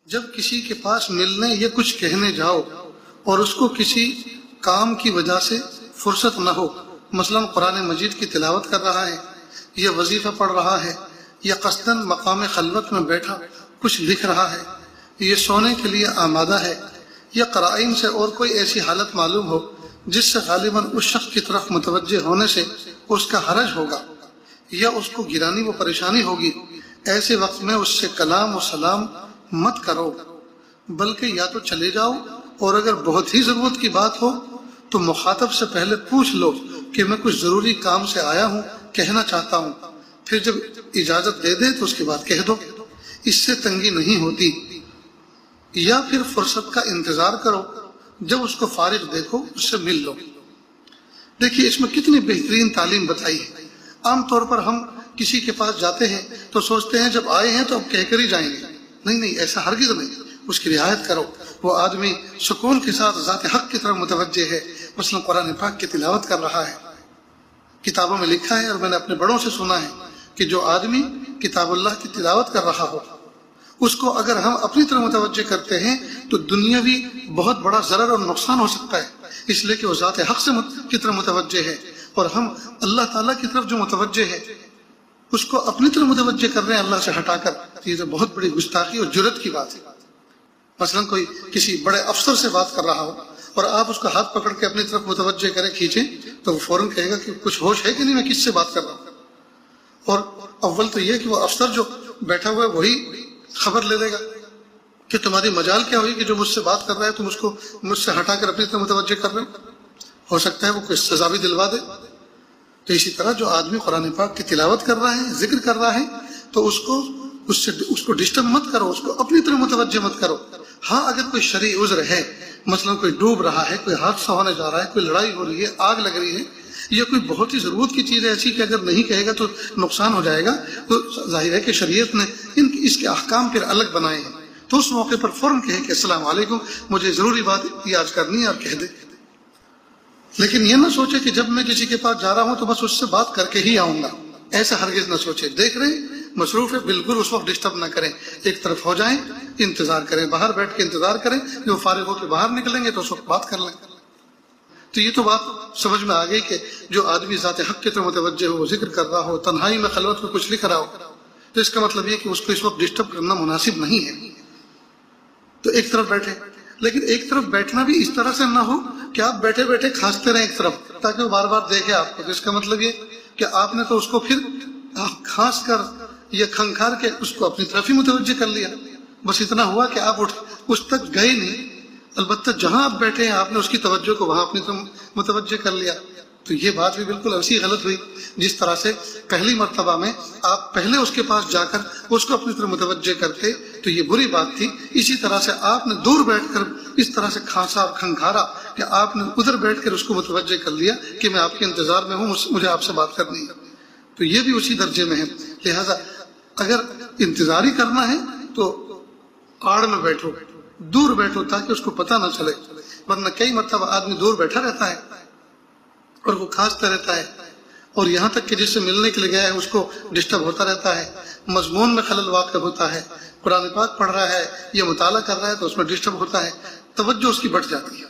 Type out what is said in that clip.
جب کسی کے پاس ملنے یا کچھ کہنے جاؤ اور اس کو کسی کام کی وجہ سے فرصت نہ ہو، مثلا قرآن مجید کی تلاوت کر رہا ہے یا وظیفہ پڑھ رہا ہے یا قصداً مقام خلوت میں بیٹھا کچھ لکھ رہا ہے، یہ سونے کے لیے آمادہ ہے، یا قرائن سے اور کوئی ایسی حالت معلوم ہو جس سے غالباً اس شخص کی طرف متوجہ ہونے سے اس کا حرج ہوگا یا اس کو گرانی و پریشانی ہوگی، ایسے وقت میں اس سے کلام و سلام مت کرو، بلکہ یا تو چلے جاؤ، اور اگر بہت ہی ضرورت کی بات ہو تو مخاطب سے پہلے پوچھ لو کہ میں کچھ ضروری کام سے آیا ہوں، کہنا چاہتا ہوں، پھر جب اجازت دے دے تو اس کے بعد کہہ دو، اس سے تنگی نہیں ہوتی۔ یا پھر فرصت کا انتظار کرو، جب اس کو فارغ دیکھو اس سے مل لو۔ دیکھیے اس میں کتنی بہترین تعلیم بتائی ہے۔ عام طور پر ہم کسی کے پاس جاتے ہیں تو سوچتے ہیں جب آئے ہیں تو اب کہہ کر ہی جائیں گے، نہیں، ایسا ہرگز نہیں، اس کی رعایت کرو۔ وہ آدمی سکون کے ساتھ ذات حق کی طرف متوجہ ہے، مثلا قرآن پاک کی تلاوت کر رہا ہے۔ کتابوں میں لکھا ہے اور میں نے اپنے بڑوں سے سنا ہے کہ جو آدمی کتاب اللہ کی تلاوت کر رہا ہو اس کو اگر ہم اپنی طرف متوجہ کرتے ہیں تو دنیاوی بہت بڑا ضرر اور نقصان ہو سکتا ہے، اس لیے کہ وہ ذات حق کی طرف متوجہ ہے، اور ہم اللہ تعالیٰ کی طرف جو متوجہ ہے اس کو اپنی طرف متوجہ کر رہے ہیں اللہ سے ہٹا کر، یہ تو بہت بڑی گستاخی اور جرت کی بات ہے۔ مثلا کوئی کسی بڑے افسر سے بات کر رہا ہو اور آپ اس کا ہاتھ پکڑ کے اپنی طرف متوجہ کریں، کھینچیں، تو وہ فوراً کہے گا کہ کچھ ہوش ہے کہ نہیں، میں کس سے بات کر رہا ہوں۔ اور اول تو یہ کہ وہ افسر جو بیٹھا ہوا ہے وہی خبر لے لے گا کہ تمہاری مجال کیا ہوئی کہ جو مجھ سے بات کر رہا ہے تم اس کو مجھ سے ہٹا کر اپنی طرف متوجہ کر رہے ہو سکتا ہے وہ کوئی سزا بھی دلوا دے۔ تو اسی طرح جو آدمی قرآن پاک کی تلاوت کر رہا ہے، ذکر کر رہا ہے، تو اس کو ڈسٹرب مت کرو، اس کو اپنی طرف متوجہ مت کرو۔ ہاں اگر کوئی شرعی عذر ہے، مثلا کوئی ڈوب رہا ہے، کوئی حادثہ ہونے جا رہا ہے، کوئی لڑائی ہو رہی ہے، آگ لگ رہی ہے، یا کوئی بہت ہی ضرورت کی چیز ہے ایسی کہ اگر نہیں کہے گا تو نقصان ہو جائے گا، تو ظاہر ہے کہ شریعت نے اس کے احکام پھر الگ بنائے ہیں، تو اس موقع پر فوراً کہے کہ السلام علیکم، مجھے ضروری بات یہ آج کرنی ہے، اور کہہ دے۔ لیکن یہ نہ سوچے کہ جب میں کسی کے پاس جا رہا ہوں تو بس اس سے بات کر کے ہی آؤں گا، ایسا ہرگز نہ سوچے۔ دیکھ رہے مصروف ہے، بالکل اس وقت ڈسٹرب نہ کریں، ایک طرف ہو جائیں، انتظار کریں، باہر بیٹھ کے انتظار کریں، جو فارغ ہو کے باہر نکلیں گے تو اس وقت بات کر لیں۔ تو یہ تو بات سمجھ میں آ گئی کہ جو آدمی ذات حق کی طرف متوجہ ہو، وہ ذکر کر رہا ہو، تنہائی میں خلوت میں کچھ لکھ رہا ہو، تو اس کا مطلب یہ کہ اس کو اس وقت ڈسٹرب کرنا مناسب نہیں ہے، تو ایک طرف بیٹھے۔ لیکن ایک طرف بیٹھنا بھی اس طرح سے نہ ہو کہ آپ بیٹھے بیٹھے کھانستے رہیں ایک طرف تاکہ وہ بار بار دیکھے آپ کو، تو اس کا مطلب یہ کہ آپ نے تو اس کو پھر کھانس کر یا کھنکھار کے اس کو اپنی طرف ہی متوجہ کر لیا، بس اتنا ہوا کہ آپ اس تک گئے نہیں، البتہ جہاں آپ بیٹھے ہیں آپ نے اس کی توجہ کو وہاں اپنی طرف متوجہ کر لیا۔ تو یہ بات بھی بالکل ایسی غلط ہوئی جس طرح سے پہلی مرتبہ میں آپ پہلے اس کے پاس جا کر اس کو اپنی طرف متوجہ کرتے تو یہ بری بات تھی۔ اسی طرح سے آپ نے دور بیٹھ کر اس طرح سے کھانسا اور کھنکھارا کہ آپ نے ادھر بیٹھ کر اس کو متوجہ کر لیا کہ میں آپ کے انتظار میں ہوں، مجھے آپ سے بات کرنی ہے، تو یہ بھی اسی درجے میں ہے۔ لہذا اگر انتظاری کرنا ہے تو آڑ میں بیٹھو، دور بیٹھو تاکہ اس کو پتہ نہ چلے، ورنہ کئی مرتبہ آدمی دور بیٹھا رہتا ہے اور وہ کھانستا رہتا ہے، اور یہاں تک کہ جس سے ملنے کے لیے گیا ہے اس کو ڈسٹرب ہوتا رہتا ہے، مضمون میں خلل واقع ہوتا ہے، قرآن پاک پڑھ رہا ہے یا مطالعہ کر رہا ہے تو اس میں ڈسٹرب ہوتا ہے، توجہ اس کی بڑھ جاتی ہے۔